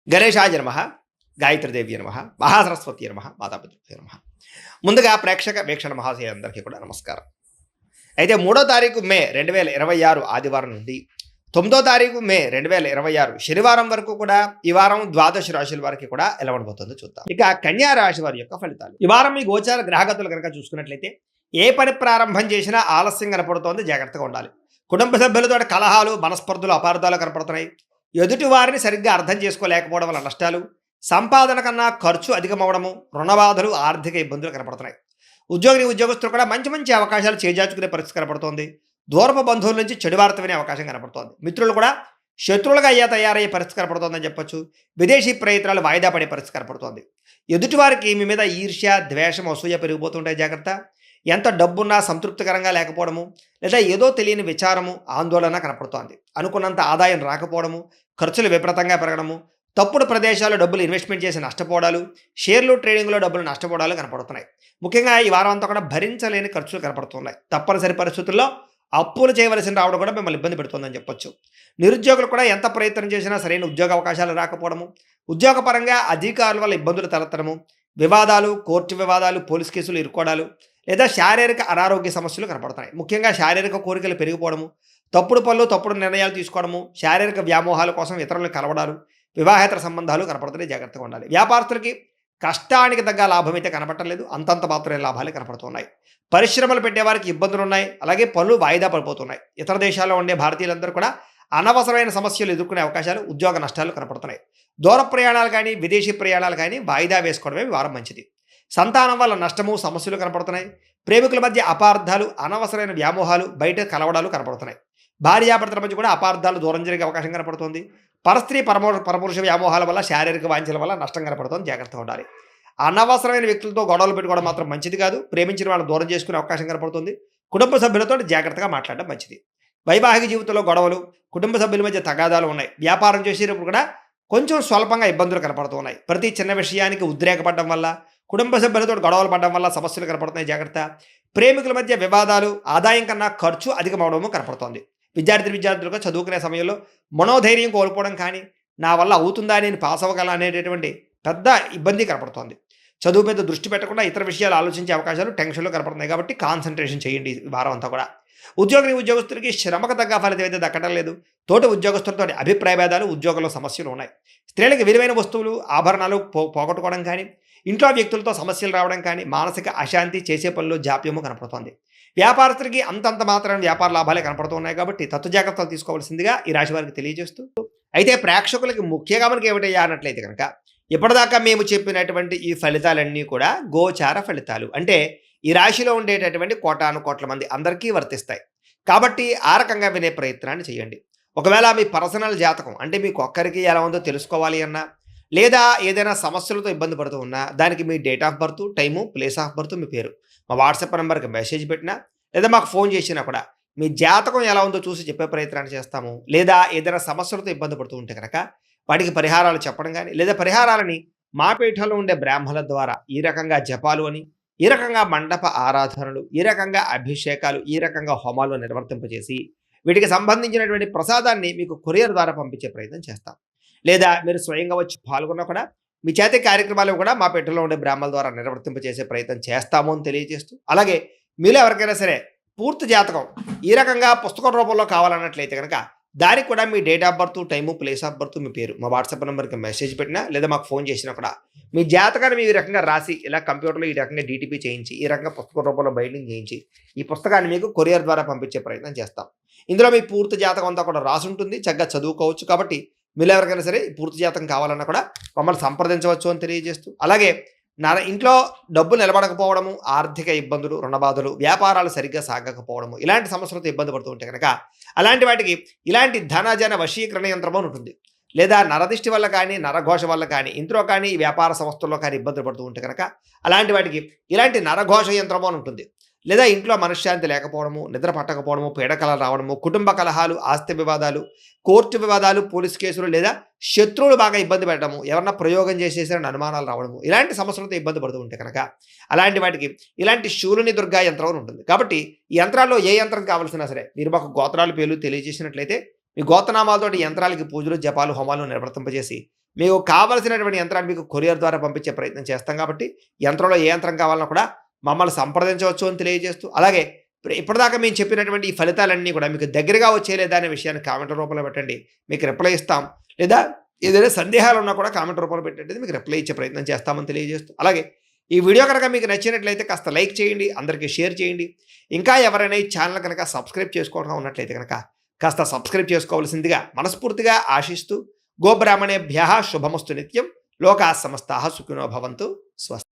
గణేశాయ నమః, గాయత్రీదేవి నమః, మహాసరస్వతి నమః, మాతాపితృభ్యో నమః. ముందుగా ప్రేక్షక వీక్షణ మహాశయులందరికీ కూడా నమస్కారం. అయితే 3వ తారీఖు మే 2026 ఆదివారం నుండి 9వ తారీఖు మే 2026 శనివారం వరకు కూడా ఈ వారం ద్వాదశ రాశుల వారికి కూడా ఎలా ఉండబోతుందో చూద్దాం. ఇక కన్యా రాశి వారి యొక్క ఫలితాలు. ఈ వారం మీ గోచార గ్రహగతులు కనుక చూసుకున్నట్లయితే ఏ పని ప్రారంభం చేసినా ఆలస్యం కనపడుతోంది, జాగ్రత్తగా ఉండాలి. కుటుంబ సభ్యులతో కలహాలు, మనస్పర్ధలు, అపార్థాలు కనపడుతున్నాయి. ఎదుటి వారిని సరిగ్గా అర్థం చేసుకోలేకపోవడం వల్ల నష్టాలు, సంపాదన కన్నా ఖర్చు అధికమవడము, రుణబాధలు, ఆర్థిక ఇబ్బందులు కనపడుతున్నాయి. ఉద్యోగస్తులు కూడా మంచి మంచి అవకాశాలు చేజార్చుకునే పరిస్థితి కనపడుతోంది. దూరపు బంధువుల నుంచి చెడు వార్త వినే అవకాశం కనపడుతోంది. మిత్రులు కూడా శత్రువులుగా తయారయ్యే పరిస్థితి కనపడుతోందని చెప్పొచ్చు. విదేశీ ప్రయత్నాలు వాయిదా పడే పరిస్థితి కనపడుతోంది. ఎదుటివారికి మీ మీద ఈర్ష్య, ద్వేషం, అసూయ పెరిగిపోతుంటాయి, జాగ్రత్త. ఎంత డబ్బున్నా సంతృప్తికరంగా లేకపోవడము, లేదా ఏదో తెలియని విచారము, ఆందోళన కనపడుతోంది. అనుకున్నంత ఆదాయం రాకపోవడము, ఖర్చులు విపరీతంగా పెరగడము, తప్పుడు ప్రదేశాల్లో డబ్బులు ఇన్వెస్ట్మెంట్ చేసి నష్టపోవడాలు, షేర్లు ట్రేడింగ్లో డబ్బులు నష్టపోవడాలు కనపడుతున్నాయి. ముఖ్యంగా ఈ వారం అంతా కూడా భరించలేని ఖర్చులు కనపడుతున్నాయి. తప్పనిసరి పరిస్థితుల్లో అప్పులు చేయవలసి రావడం కూడా మిమ్మల్ని ఇబ్బంది పెడుతుందని చెప్పొచ్చు. నిరుద్యోగులు కూడా ఎంత ప్రయత్నం చేసినా సరైన ఉద్యోగ అవకాశాలు రాకపోవడము, ఉద్యోగపరంగా అధికారుల వల్ల ఇబ్బందులు తలెత్తడము, వివాదాలు, కోర్టు వివాదాలు, పోలీస్ కేసులు ఇరుక్కోవడాలు, లేదా శారీరక అనారోగ్య సమస్యలు కనపడుతున్నాయి. ముఖ్యంగా శారీరక కోరికలు పెరిగిపోవడము, తప్పుడు పనులు, తప్పుడు నిర్ణయాలు తీసుకోవడము, శారీరక వ్యామోహాల కోసం ఇతరులను కలవడాలు, వివాహేతర సంబంధాలు కనపడుతున్నాయి, జాగ్రత్తగా ఉండాలి. వ్యాపారస్తులకి కష్టానికి తగ్గ లాభం అయితే కనపడలేదు, అంతంత మాత్రమే లాభాలు కనపడుతున్నాయి. పరిశ్రమలు పెట్టేవారికి ఇబ్బందులు ఉన్నాయి, అలాగే పనులు వాయిదా పడిపోతున్నాయి. ఇతర దేశాల్లో ఉండే భారతీయులందరూ కూడా అనవసరమైన సమస్యలు ఎదుర్కొనే అవకాశాలు, ఉద్యోగ నష్టాలు కనపడుతున్నాయి. దూర ప్రయాణాలు కానీ, విదేశీ ప్రయాణాలు కానీ వాయిదా వేసుకోవడమే వారం మంచిది. సంతానం వల్ల నష్టము, సమస్యలు కనపడుతున్నాయి. ప్రేమికుల మధ్య అపార్థాలు, అనవసరమైన వ్యామోహాలు, బయట కలవడాలు కనపడుతున్నాయి. భార్యాభర్తల మధ్య కూడా అపార్థాలు దూరం జరిగే అవకాశం కనపడుతుంది. పరస్త్రీ పరపురుష వ్యామోహాల వల్ల, శారీరక వాంఛల వల్ల నష్టం కనపడుతుంది, జాగ్రత్తగా ఉండాలి. అనవసరమైన వ్యక్తులతో గొడవలు పెట్టుకోవడం మాత్రం మంచిది కాదు. ప్రేమించిన వాళ్ళని దూరం చేసుకునే అవకాశం కనపడుతుంది. కుటుంబ సభ్యులతో జాగ్రత్తగా మాట్లాడడం మంచిది. వైవాహిక జీవితంలో గొడవలు, కుటుంబ సభ్యుల మధ్య తగాదాలు ఉన్నాయి. వ్యాపారం చేసేటప్పుడు కూడా కొంచెం స్వల్పంగా ఇబ్బందులు కనపడుతున్నాయి. ప్రతి చిన్న విషయానికి ఉద్రేకపడడం వల్ల, కుటుంబ సభ్యులతో గొడవలు పడడం వల్ల సమస్యలు కనపడుతున్నాయి, జాగ్రత్త. ప్రేమికుల మధ్య వివాదాలు, ఆదాయం కన్నా ఖర్చు అధికమవడము కనపడుతోంది. విద్యార్థులుగా చదువుకునే సమయంలో మనోధైర్యం కోల్పోవడం కానీ, నా వల్ల అవుతుందా, నేను పాస్ అవ్వగల అనేటటువంటి పెద్ద ఇబ్బంది కనపడుతోంది. చదువు మీద దృష్టి పెట్టకుండా ఇతర విషయాలు ఆలోచించే అవకాశాలు, టెన్షన్లు కనపడుతున్నాయి. కాబట్టి కాన్సన్ట్రేషన్ చేయండి ఈ వారం అంతా కూడా. ఉద్యోగస్తులకి శ్రమకు తగ్గ ఫలితం అయితే దక్కడం లేదు. తోటి ఉద్యోగస్తులతో అభిప్రాయ భేదాలు, ఉద్యోగంలో సమస్యలు ఉన్నాయి. స్త్రీలకు విలువైన వస్తువులు, ఆభరణాలు పోగొట్టుకోవడం కానీ, ఇంట్లో వ్యక్తులతో సమస్యలు రావడం కానీ, మానసిక అశాంతి, చేసే పనులు జాప్యము కనపడుతోంది. వ్యాపారస్తులకి అంతంత మాత్రం వ్యాపార లాభాలే కనపడుతున్నాయి. కాబట్టి జాగ్రత్తలు తీసుకోవాల్సిందిగా ఈ రాశి వారికి తెలియజేస్తూ, అయితే ప్రేక్షకులకి ముఖ్యంగా మనకి ఏమిటయ్యా అన్నట్లయితే కనుక, ఇప్పటిదాకా మేము చెప్పినటువంటి ఈ ఫలితాలన్నీ కూడా గోచార ఫలితాలు. అంటే ఈ రాశిలో ఉండేటటువంటి కోటాను కోట్ల మంది అందరికీ వర్తిస్తాయి. కాబట్టి ఆ రకంగా వినే ప్రయత్నాన్ని చేయండి. ఒకవేళ మీ పర్సనల్ జాతకం అంటే మీకు ఒక్కరికి ఎలా ఉందో తెలుసుకోవాలి అన్నా, లేదా ఏదైనా సమస్యలతో ఇబ్బంది పడుతూ ఉన్నా, దానికి మీ date of birth, time, place of birth, మీ పేరు మా వాట్సాప్ నెంబర్కి మెసేజ్ పెట్టినా, లేదా మాకు ఫోన్ చేసినా కూడా మీ జాతకం ఎలా ఉందో చూసి చెప్పే ప్రయత్నాన్ని చేస్తాము. లేదా ఏదైనా సమస్యలతో ఇబ్బంది పడుతూ ఉంటే కనుక వాటికి పరిహారాలు చెప్పడం కానీ, లేదా పరిహారాలని మా పీఠంలో ఉండే బ్రాహ్మణుల ద్వారా ఈ రకంగా జపాలు అని, ఈ రకంగా మండప ఆరాధనలు, ఈ రకంగా అభిషేకాలు, ఈ రకంగా హోమాలు నిర్వర్తింపజేసి వీటికి సంబంధించినటువంటి ప్రసాదాన్ని మీకు కొరియర్ ద్వారా పంపించే ప్రయత్నం చేస్తాం. లేదా మీరు స్వయంగా వచ్చి పాల్గొన్నా కూడా మీ చేతి కార్యక్రమాలు కూడా మా పీఠంలో ఉండే బ్రాహ్మణుల ద్వారా నిర్వర్తింపజేసే ప్రయత్నం చేస్తాము అని తెలియజేస్తూ, అలాగే మీలో ఎవరికైనా సరే పూర్తి జాతకం ఈ రకంగా పుస్తకం రూపంలో కావాలన్నట్లయితే కనుక దానికి కూడా మీ date of birth, time, place of birth, మీ పేరు మా వాట్సాప్ నెంబర్కి మెసేజ్ పెట్టినా, లేదా మాకు ఫోన్ చేసినా కూడా మీ జాతకాన్ని మీ ఈ రకంగా రాసి, ఇలా కంప్యూటర్లో ఈ రకంగా డీటీపీ చేయించి, ఈ రకంగా పుస్తక రూపంలో బైండింగ్ చేయించి ఈ పుస్తకాన్ని మీకు కొరియర్ ద్వారా పంపించే ప్రయత్నం చేస్తాం. ఇందులో మీ పూర్తి జాతకం అంతా కూడా రాసి ఉంటుంది, చక్కగా చదువుకోవచ్చు. కాబట్టి మీరు ఎవరికైనా సరే పూర్తి జాతకం కావాలన్నా కూడా మమ్మల్ని సంప్రదించవచ్చు అని తెలియజేస్తూ, అలాగే ఇంట్లో డబ్బు నిలబడకపోవడము, ఆర్థిక ఇబ్బందులు, రుణబాధలు, వ్యాపారాలు సరిగ్గా సాగకపోవడము, ఇలాంటి సమస్యలతో ఇబ్బంది పడుతూ ఉంటే కనుక అలాంటి వాటికి ఇలాంటి ధనజన వశీకరణ యంత్రం అని ఉంటుంది. లేదా నరదిష్టి వల్ల కానీ, నరఘోష వల్ల కానీ, ఇంట్లో కానీ, వ్యాపార సంస్థల్లో కానీ ఇబ్బందులు పడుతూ ఉంటే కనుక అలాంటి వాటికి ఇలాంటి నరఘోష యంత్రం అని ఉంటుంది. లేదా ఇంట్లో మనశ్శాంతి లేకపోవడము, నిద్ర పట్టకపోవడము, పీడకలలు రావడము, కుటుంబ కలహాలు, ఆస్తి వివాదాలు, కోర్టు వివాదాలు, పోలీస్ కేసులు, లేదా శత్రువులు బాగా ఇబ్బంది పెట్టడము, ఎవరన్నా ప్రయోగం చేసేసారని అనుమానాలు రావడము, ఇలాంటి సమస్యలతో ఇబ్బంది పడుతూ ఉంటే కనుక అలాంటి వాటికి ఇలాంటి శూలుని దుర్గా యంత్రం అని ఉంటుంది. కాబట్టి ఈ యంత్రాల్లో ఏ యంత్రం కావాల్సినా సరే మీరు మాకు గోత్రాలు పేర్లు తెలియజేసినట్లయితే మీ గోత్రనామాలతోటి యంత్రాలకి పూజలు, జపాలు, హోమాలు నిర్వర్తింపజేసి మీకు కావలసినటువంటి యంత్రాన్ని మీకు కొరియర్ ద్వారా పంపించే ప్రయత్నం చేస్తాం కాబట్టి యంత్రంలో ఏ యంత్రం కావాలన్నా కూడా మమ్మల్ని సంప్రదించవచ్చు అని తెలియజేస్తూ, అలాగే ఇప్పటిదాకా మేము చెప్పినటువంటి ఈ ఫలితాలన్నీ కూడా మీకు దగ్గరగా వచ్చేలేదా అనే విషయాన్ని కామెంట్ రూపంలో పెట్టండి, మీకు రిప్లై ఇస్తాం. లేదా ఏదైనా సందేహాలు ఉన్నా కూడా కామెంట్ రూపంలో పెట్టండి, మీకు రిప్లై ఇచ్చే ప్రయత్నం చేస్తామని తెలియజేస్తూ, అలాగే ఈ వీడియో కనుక మీకు నచ్చినట్లయితే కాస్త లైక్ చేయండి, అందరికీ షేర్ చేయండి. ఇంకా ఎవరైనా ఈ ఛానల్ కనుక సబ్స్క్రైబ్ చేసుకోవడం ఉన్నట్లయితే కనుక కాస్త సబ్స్క్రైబ్ చేసుకోవాల్సిందిగా మనస్ఫూర్తిగా ఆశిస్తూ, గోబ్రాహ్మణేభ్యః శుభమస్తు నిత్యం, లోకాः సమస్తాः సుఖినో భవంతు. స్వస్తి.